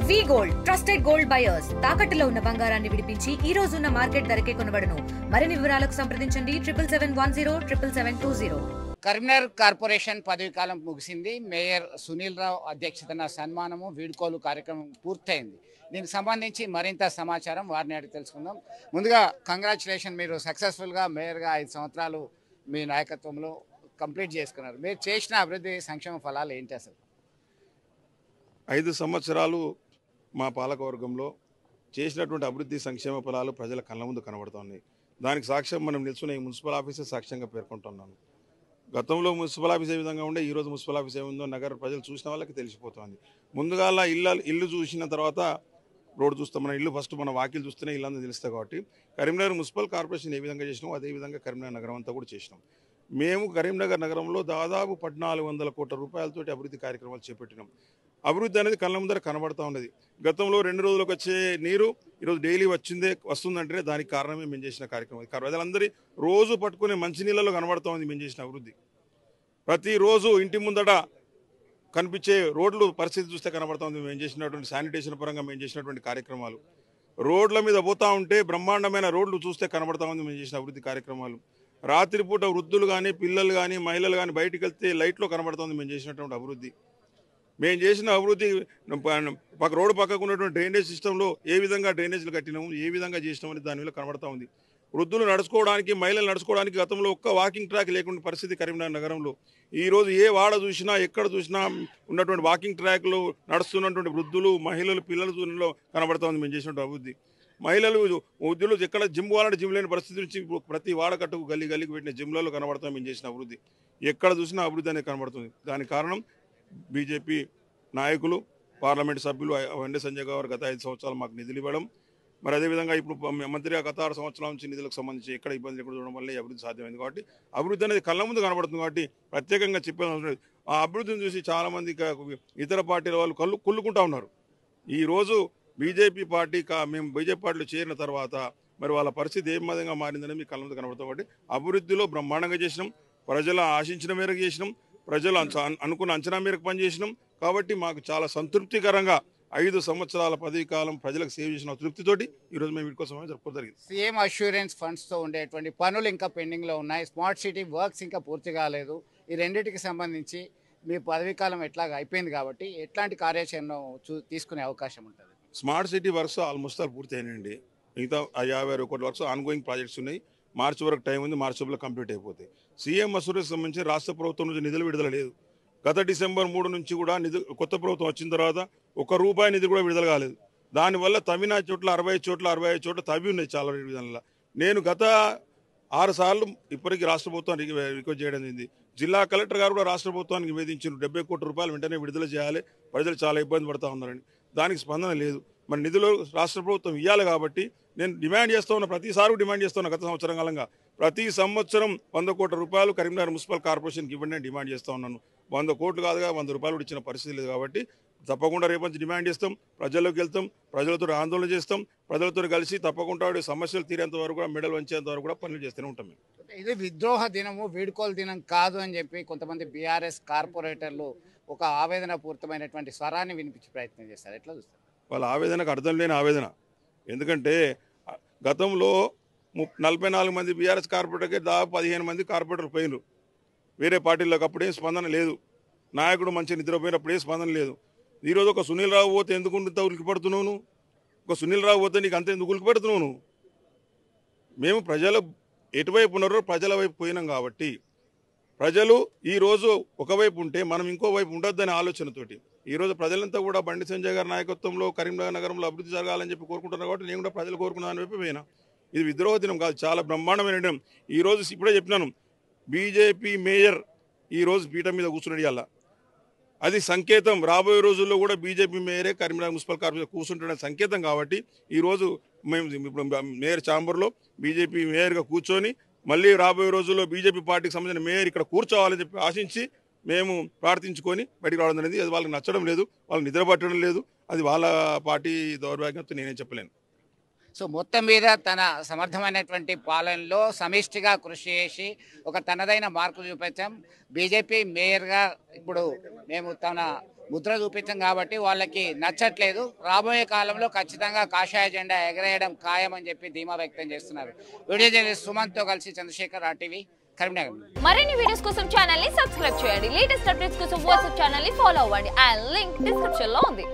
వి gold trusted gold buyers తాకట్టులో ఉన్న బంగారాన్ని విడిపించి ఈ రోజు ఉన్న మార్కెట్ ధరకే కొనబడును. మరిన్ని వివరాలకు సంప్రదించండి 7710 కరీంనగర్ కార్పొరేషన్ పదవి కాలం ముగిసింది. మేయర్ సునీల్ రావు అధ్యక్షతన సన్మానము వీడ్కోలు కార్యక్రమం పూర్తయింది. దీనికి సంబంధించి మరింత సమాచారం వారిని అడిగి తెలుసుకుందాం. ముందుగా కంగ్రాచులేషన్, మీరు సక్సెస్ఫుల్గా మేయర్గా 5 సంవత్సరాలు మీ నాయకత్వంలో కంప్లీట్ చేసుకున్నారు. మీరు చేసిన అభివృద్ధి సంక్షేమ ఫలాలు ఏంటి అసలు? 5 సంవత్సరాలు మా పాలకవర్గంలో చేసినటువంటి అభివృద్ధి సంక్షేమ ఫలాలు ప్రజల కళ్ళ ముందు కనబడుతున్నాయి. దానికి సాక్ష్యం మనం నిల్చున్న ఈ మున్సిపల్ ఆఫీసే సాక్ష్యంగా పేర్కొంటున్నాను. గతంలో మున్సిపల్ ఆఫీస్ ఏ విధంగా ఉండే ఈరోజు మున్సిపల్ ఆఫీస్ ఏముందో నగర ప్రజలు చూసిన వాళ్ళకి తెలిసిపోతుంది. ముందుగా ఇల్లు చూసిన తర్వాత రోడ్డు చూస్తాం. మన ఇల్లు ఫస్ట్ మన వాకిలు చూస్తేనే ఇల్లంతా తెలుస్తాయి. కాబట్టి కరీంనగర్ మున్సిపల్ కార్పొరేషన్ ఏ విధంగా చేసినాం అదేవిధంగా కరీంనగర్ నగరం అంతా కూడా చేసినాం. మేము కరీంనగర్ నగరంలో దాదాపు 1400 కోట్ల రూపాయలతోటి అభివృద్ధి కార్యక్రమాలు చేపట్టినాం. అభివృద్ధి అనేది కళ్ళ ముందర కనబడతా ఉన్నది. గతంలో 2 రోజులకు వచ్చే నీరు ఈరోజు డైలీ వస్తుందంటేనే దానికి కారణమే మేము చేసిన కార్యక్రమం. ప్రజలందరి రోజు పట్టుకునే మంచినీళ్ళలో కనబడతా ఉంది మేము చేసిన అభివృద్ధి. ప్రతిరోజు ఇంటి ముందట కనిపించే రోడ్లు పరిస్థితి చూస్తే కనబడతా ఉంది మేము చేసినటువంటి శానిటేషన్ పరంగా మేము చేసినటువంటి కార్యక్రమాలు. రోడ్ల మీద పోతా ఉంటే బ్రహ్మాండమైన రోడ్లు చూస్తే కనబడతా ఉంది మేము చేసిన అభివృద్ధి కార్యక్రమాలు. రాత్రిపూట వృద్ధులు కానీ పిల్లలు కానీ మహిళలు కానీ బయటికి వెళ్తే లైట్లో కనబడుతుంది మేము చేసినటువంటి అభివృద్ధి. మేము చేసిన అభివృద్ధి రోడ్డు పక్కకు ఉన్నటువంటి డ్రైనేజ్ సిస్టంలో ఏ విధంగా డ్రైనేజీలు కట్టినాము ఏ విధంగా చేసినామని దాని వల్ల కనబడతా ఉంది. వృద్ధులు నడుచుకోవడానికి మహిళలు నడుచుకోవడానికి గతంలో ఒక్క వాకింగ్ ట్రాక్ లేకుండా పరిస్థితి కరీంనగర్ నగరంలో. ఈరోజు ఏ వాడ చూసినా ఎక్కడ చూసినా ఉన్నటువంటి వాకింగ్ ట్రాక్లు నడుస్తున్నటువంటి వృద్ధులు మహిళలు పిల్లల దూరంలో కనబడతా ఉంది మేము చేసినటువంటి అభివృద్ధి. మహిళలు వృద్ధులు ఎక్కడ జిమ్ పోవాలంటే జిమ్ లేని పరిస్థితి నుంచి ప్రతి వాడకట్టుకు గల్లికి పెట్టిన జిమ్లలో కనబడతాం మేము చేసిన అభివృద్ధి. ఎక్కడ చూసినా అభివృద్ధి అనేది కనబడుతుంది. దానికి కారణం బీజేపీ నాయకులు పార్లమెంట్ సభ్యులు వండే సంజయ్ గారు గత 5 సంవత్సరాలు మాకు నిధులు ఇవ్వడం, మరి అదేవిధంగా ఇప్పుడు మంత్రిగా గత 6 సంవత్సరాల నుంచి నిధులకు సంబంధించి ఎక్కడ ఇబ్బంది లేకుండా చూడడం వల్ల అభివృద్ధి సాధ్యమైంది. కాబట్టి అభివృద్ధి అనేది కళ్ళ ముందు కనబడుతుంది. కాబట్టి ప్రత్యేకంగా చెప్పేది ఆ అభివృద్ధిని చూసి చాలామంది ఇతర పార్టీల వాళ్ళు కుళ్ళుకుంటా ఉన్నారు. ఈరోజు బీజేపీ పార్టీ మేము బీజేపీ పార్టీలో చేరిన తర్వాత మరి వాళ్ళ పరిస్థితి ఏ విధంగా మారిందని మీకు కళ్ళ ముందు కనబడుతుంది. కాబట్టి అభివృద్ధిలో బ్రహ్మాండంగా చేసినాం, ప్రజలు ఆశించిన మేరకు చేసినాం, ప్రజలు అనుకున్న అంచనా మేరకు పనిచేసినాం. కాబట్టి మాకు చాలా సంతృప్తికరంగా 5 సంవత్సరాల పదవి కాలం ప్రజలకు సేవ చేసిన తృప్తితోటి ఈరోజు మేము వీటి కోసం జరుపుకోవడం జరిగింది. సీఎం అష్యూరెన్స్ ఫండ్స్తో ఉండేటువంటి పనులు ఇంకా పెండింగ్లో ఉన్నాయి. స్మార్ట్ సిటీ వర్క్స్ ఇంకా పూర్తి కాలేదు. ఈ రెండింటికి సంబంధించి మీ పదవి కాలం ఎట్లాగా అయిపోయింది కాబట్టి ఎట్లాంటి కార్యాచరణ తీసుకునే అవకాశం ఉంటుంది? స్మార్ట్ సిటీ వర్క్స్ ఆల్మోస్ట్ పూర్తి అయినాయండి. మిగతా 51 కోట్ల వర్క్స్ ఆన్గోయింగ్ ప్రాజెక్ట్స్ ఉన్నాయి. మార్చి వరకు టైం ఉంది. మార్చి వరకు కంప్లీట్ అయిపోతాయి. సీఎం అష్యూరెన్స్ సంబంధించి రాష్ట్ర ప్రభుత్వం నుంచి నిధులు విడుదల లేదు. గత డిసెంబర్ 3 నుంచి కూడా కొత్త ప్రభుత్వం వచ్చిన తర్వాత ₹1 నిధి కూడా విడుదల కాలేదు. దానివల్ల తమిళనాడు చోట్ల 65 చోట్ల తవ్వి ఉన్నాయి చాలా విధానంలో. నేను గత 6 సార్లు ఇప్పటికీ రాష్ట్ర ప్రభుత్వాన్ని రిక్వెస్ట్ చేయడం జరిగింది. జిల్లా కలెక్టర్ గారు కూడా రాష్ట్ర ప్రభుత్వానికి నివేదించారు ₹70 కోట్ల వెంటనే విడుదల చేయాలి, ప్రజలు చాలా ఇబ్బంది పడుతూ ఉన్నారని. దానికి స్పందన లేదు. మరి నిధులు రాష్ట్ర ప్రభుత్వం ఇవ్వాలి. కాబట్టి నేను డిమాండ్ చేస్తూ ఉన్నా, ప్రతిసారి డిమాండ్ చేస్తున్నా. గత సంవత్సరం కాలంగా ప్రతి సంవత్సరం ₹100 కోట్ల కరీంనగర్ మున్సిపల్ కార్పొరేషన్కి ఇవ్వండి అని డిమాండ్ చేస్తూ ఉన్నాను. 100 కోట్లు కాదుగా ₹100 కూడా ఇచ్చిన పరిస్థితి లేదు. కాబట్టి తప్పకుండా రేపు నుంచి డిమాండ్ చేస్తాం, ప్రజల్లోకి వెళ్తాం, ప్రజలతో ఆందోళన చేస్తాం, ప్రజలతో కలిసి తప్పకుండా సమస్యలు తీరేంత వరకు కూడా మెడల్ వంచేంత వరకు కూడా పనులు చేస్తూనే ఉంటాం. ఇది విద్రోహ దినము వీడ్కోలు దినం కాదు అని చెప్పి కొంతమంది బీఆర్ఎస్ కార్పొరేటర్లు ఒక ఆవేదన పూరితమైనటువంటి స్వరాన్ని వినిపించే ప్రయత్నం చేస్తారు. ఎట్లా చూస్తారు? వాళ్ళ ఆవేదనకు అర్థం లేని ఆవేదన. ఎందుకంటే గతంలో 44 మంది బీఆర్ఎస్ కార్పొరేటర్కి దాదాపు 15 మంది కార్పొరేటర్లు పోయినారు వేరే పార్టీలకు. అప్పుడేం స్పందన లేదు. నాయకుడు మంచి నిద్రపోయినప్పుడే స్పందన లేదు. ఈరోజు ఒక సునీల్ రావు పోతే ఎందుకు ఉలికిపడుతున్నావు? ఒక సునీల్ రావు పోతే నీకు అంత ఎందుకు ఉలికిపడుతున్నావు? మేము ప్రజలు ఎటువైపు ఉన్నారో ప్రజల వైపు పోయినాం. కాబట్టి ప్రజలు ఈరోజు ఒకవైపు ఉంటే మనం ఇంకో వైపు ఉండొద్దనే ఆలోచనతోటి ఈరోజు ప్రజలంతా కూడా బండి సంజయ్ గారి నాయకత్వంలో కరీంనగర్ నగరంలో అభివృద్ధి జరగాలని చెప్పి కోరుకుంటున్నారు. కాబట్టి నేను కూడా ప్రజలు కోరుకున్నాను వైపు పోయినా. ఇది విద్రోహ దినం కాదు, చాలా బ్రహ్మాండమైన దినం. ఈరోజు ఇప్పుడే చెప్పినాను, బీజేపీ మేయర్ ఈరోజు పీఠం మీద కూర్చున్నాడు. అలా అది సంకేతం. రాబోయే రోజుల్లో కూడా బీజేపీ మేయరే కరీంనగర్ మున్సిపల్ కార్పొరేషన్ కూర్చుంటున్న సంకేతం. కాబట్టి ఈరోజు మేము ఇప్పుడు మేయర్ ఛాంబర్లో బీజేపీ మేయర్గా కూర్చొని మళ్ళీ రాబోయే రోజుల్లో బీజేపీ పార్టీకి సంబంధించిన మేయర్ ఇక్కడ కూర్చోవాలని చెప్పి ఆశించి మేము ప్రార్థించుకొని బయటికి రావడం అనేది అది వాళ్ళకి నచ్చడం లేదు, వాళ్ళకి నిద్ర పట్టడం లేదు. అది వాళ్ళ పార్టీ దౌర్భాగ్యంతో నేనేం చెప్పలేను. సో మొత్తం మీద తన సమర్థమైనటువంటి పాలనలో సమిష్టిగా కృషి చేసి ఒక తనదైన మార్కు చూపించాం. బీజేపీ మేయర్గా ఇప్పుడు మేము తన ముద్ర చూపించాం కాబట్టి వాళ్ళకి నచ్చట్లేదు. రాబోయే కాలంలో ఖచ్చితంగా కాషాయ జెండా ఎగరేయడం ఖాయమని చెప్పి ధీమా వ్యక్తం చేస్తున్నారు. వీడియో జర్నలిస్ట్ సుమంత్తో కలిసి చంద్రశేఖర్, RTV, కరీంనగర్. మరిన్ని వీడియోస్ కోసం ఛానల్ ని సబ్స్క్రైబ్ చేయండి. లేటెస్ట్ అప్డేట్స్ కోసం వాట్సాప్ ఛానల్ ని ఫాలో అవ్వండి. ఆ లింక్ డిస్క్రిప్షన్ లో ఉంది.